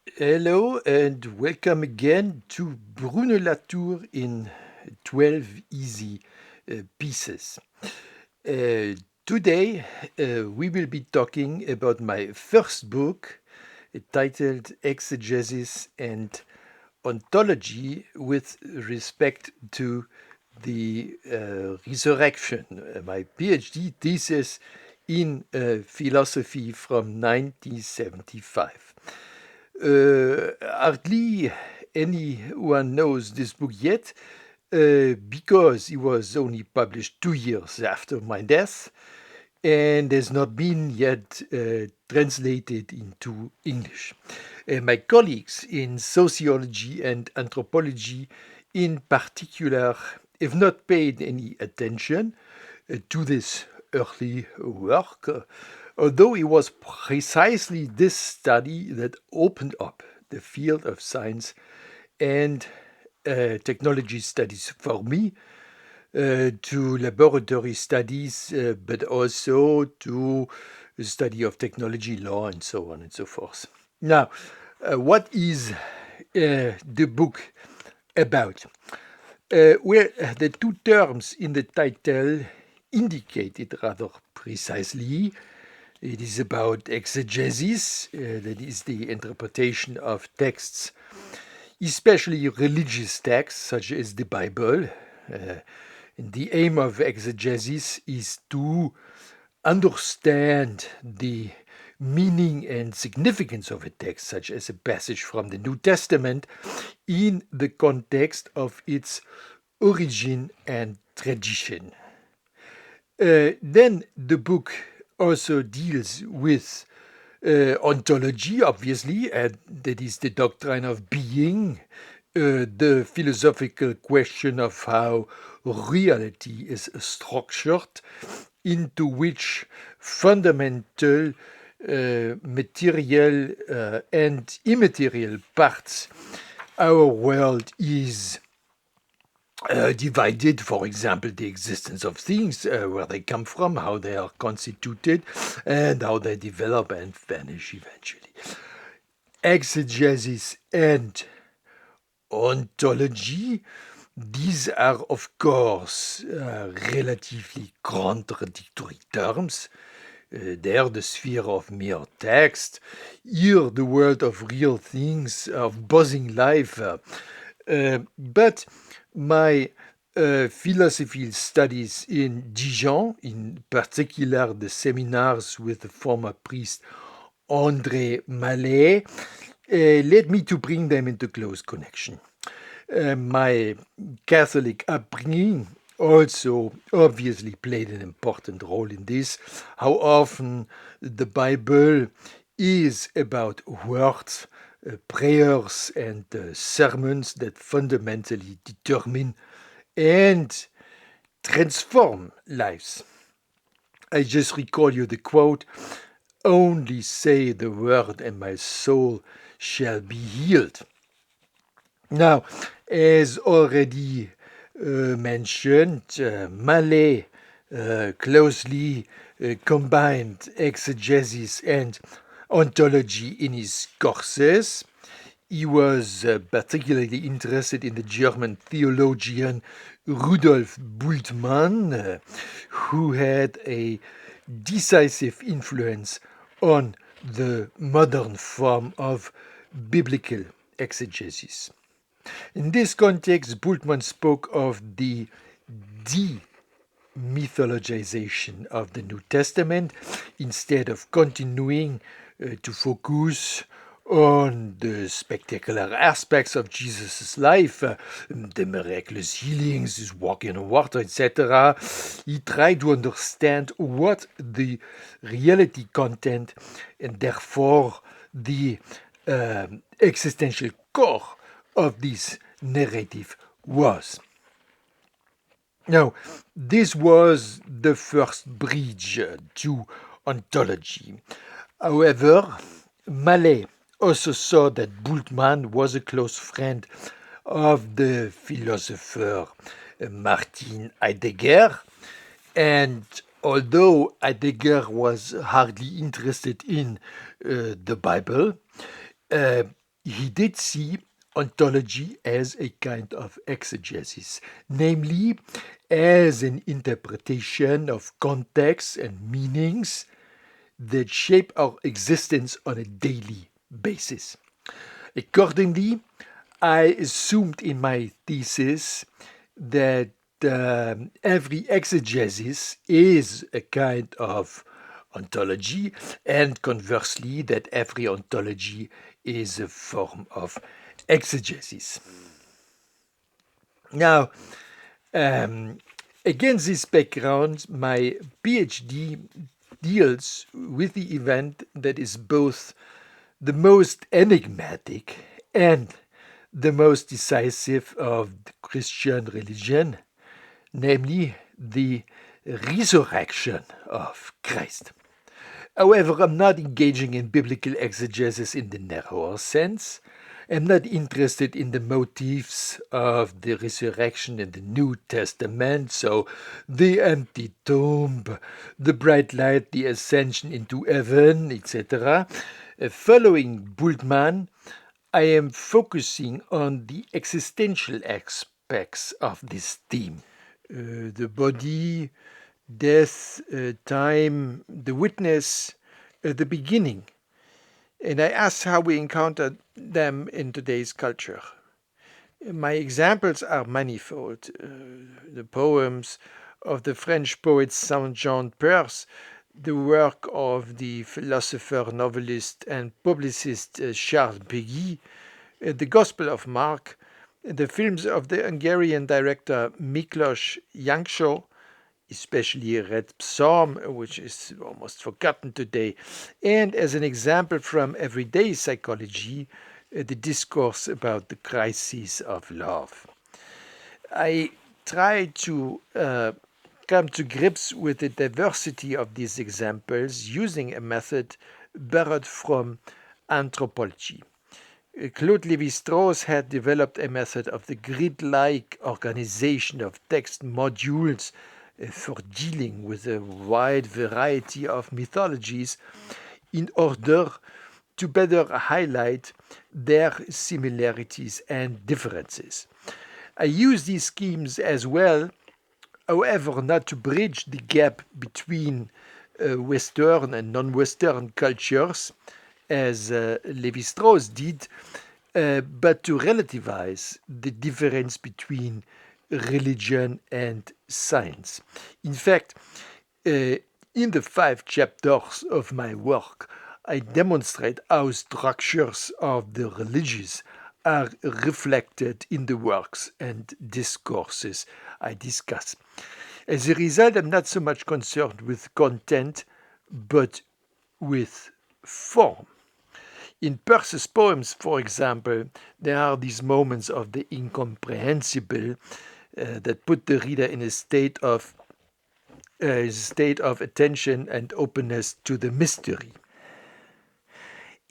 Hello and welcome again to Bruno Latour in 12 Easy Pieces. Today we will be talking about my first book titled Exegesis and Ontology with respect to the resurrection, my PhD thesis in philosophy from 1975. Hardly anyone knows this book yet because it was only published 2 years after my death and has not been yet translated into English. My colleagues in sociology and anthropology, in particular, have not paid any attention to this early work, although it was precisely this study that opened up the field of science and technology studies for me, to laboratory studies, but also to the study of technology, law, and so on and so forth. Now, what is the book about? Well, the two terms in the title indicate it rather precisely. It is about exegesis, that is the interpretation of texts, especially religious texts such as the Bible. And the aim of exegesis is to understand the meaning and significance of a text, such as a passage from the New Testament, in the context of its origin and tradition. Then the book also deals with ontology, obviously, and that is the doctrine of being, the philosophical question of how reality is structured, into which fundamental material and immaterial parts our world is divided. For example, the existence of things, where they come from, how they are constituted, and how they develop and vanish eventually. Exegesis and ontology, these are, of course, relatively contradictory terms. There, the sphere of mere text, here, the world of real things, of buzzing life. But my philosophy studies in Dijon, in particular the seminars with the former priest André Mallet, led me to bring them into close connection. My Catholic upbringing also obviously played an important role in this. How often the Bible is about words, prayers, and sermons that fundamentally determine and transform lives. I just recall you the quote, "Only say the word and my soul shall be healed." Now, as already mentioned, Mallet closely combined exegesis and ontology in his courses. He was particularly interested in the German theologian Rudolf Bultmann, who had a decisive influence on the modern form of biblical exegesis. In this context, Bultmann spoke of the demythologization of the New Testament instead of continuing to focus on the spectacular aspects of Jesus' life, the miraculous healings, his walking on water, etc. He tried to understand what the reality content and therefore the existential core of this narrative was. Now, this was the first bridge to ontology. However, Mallet also saw that Bultmann was a close friend of the philosopher Martin Heidegger, and although Heidegger was hardly interested in the Bible, he did see ontology as a kind of exegesis, namely as an interpretation of contexts and meanings that shape our existence on a daily basis. Accordingly, I assumed in my thesis that every exegesis is a kind of ontology, and conversely, that every ontology is a form of exegesis. Now, um, against this background, my PhD deals with the event that is both the most enigmatic and the most decisive of the Christian religion, namely the resurrection of Christ. However, I'm not engaging in biblical exegesis in the narrower sense. I'm not interested in the motifs of the resurrection in the New Testament, so the empty tomb, the bright light, the ascension into heaven, etc. Following Bultmann, I am focusing on the existential aspects of this theme. The body, death, time, the witness, the beginning. And I asked how we encounter them in today's culture. My examples are manifold. The poems of the French poet Saint-Jean Perse, the work of the philosopher, novelist, and publicist Charles Péguy, the Gospel of Mark, the films of the Hungarian director Miklos Jancsó, especially Red Psalm, which is almost forgotten today, and as an example from everyday psychology, the discourse about the crisis of love. I try to come to grips with the diversity of these examples using a method borrowed from anthropology. Claude Lévi-Strauss had developed a method of the grid-like organization of text modules for dealing with a wide variety of mythologies in order to better highlight their similarities and differences. I use these schemes as well, however, not to bridge the gap between Western and non-Western cultures, as Levi-Strauss did, but to relativize the difference between religion and science. In fact, in the 5 chapters of my work, I demonstrate how structures of the religious are reflected in the works and discourses I discuss. As a result, I'm not so much concerned with content, but with form. In Perse's poems, for example, there are these moments of the incomprehensible that put the reader in a state of attention and openness to the mystery.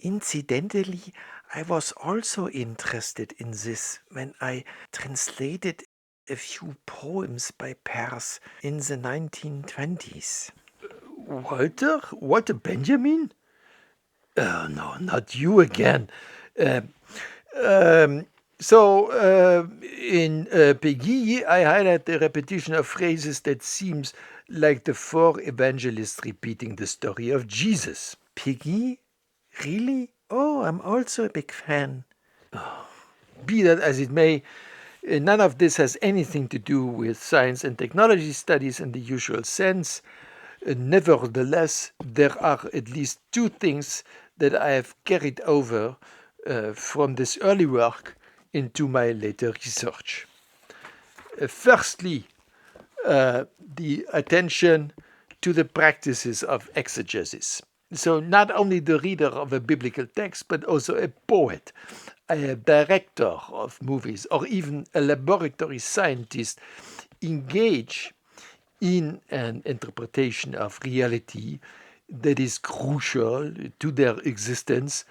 Incidentally, I was also interested in this when I translated a few poems by Perse in the 1920s. Walter Benjamin? Oh, no, not you again. Uh, um, in Péguy, I highlight the repetition of phrases that seems like the 4 evangelists repeating the story of Jesus. Péguy? Really? Oh, I'm also a big fan. Be that as it may, none of this has anything to do with science and technology studies in the usual sense. Nevertheless, there are at least 2 things that I have carried over from this early work into my later research. Firstly, the attention to the practices of exegesis. So, not only the reader of a biblical text, but also a poet, a director of movies, or even a laboratory scientist engage in an interpretation of reality that is crucial to their existence,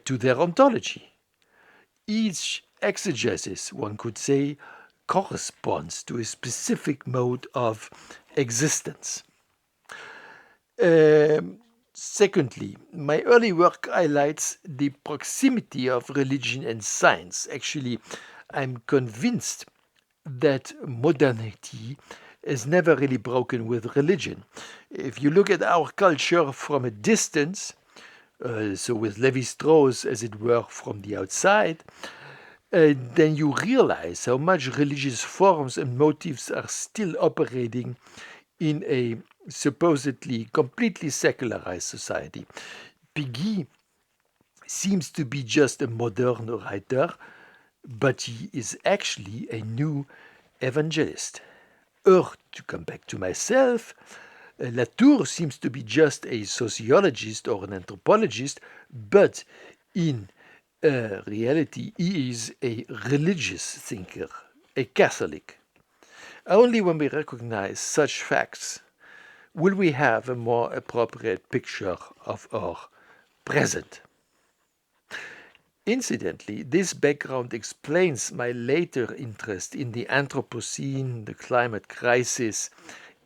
to their ontology. Each exegesis, one could say, corresponds to a specific mode of existence. Secondly, my early work highlights the proximity of religion and science. Actually, I'm convinced that modernity has never really broken with religion. If you look at our culture from a distance, so with Levi-Strauss, as it were, from the outside, then you realize how much religious forms and motives are still operating in a supposedly completely secularized society. Piggy seems to be just a modern writer, but he is actually a new evangelist. Or, to come back to myself, Latour seems to be just a sociologist or an anthropologist, but in reality, he is a religious thinker, a Catholic. Only when we recognize such facts will we have a more appropriate picture of our present. Incidentally, this background explains my later interest in the Anthropocene, the climate crisis,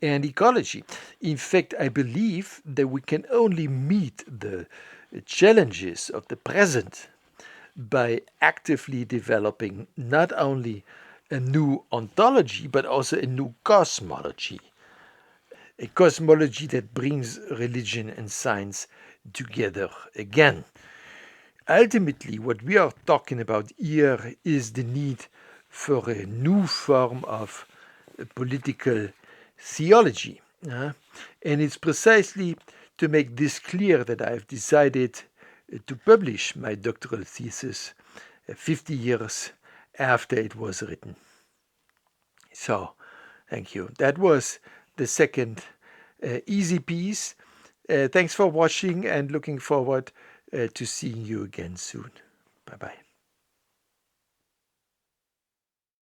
and ecology. In fact, I believe that we can only meet the challenges of the present by actively developing not only a new ontology, but also a new cosmology. A cosmology that brings religion and science together again. Ultimately, what we are talking about here is the need for a new form of political theology. And it's precisely to make this clear that I've decided to publish my doctoral thesis 50 years after it was written. So, thank you. That was the second easy piece. Thanks for watching and looking forward to seeing you again soon. Bye-bye.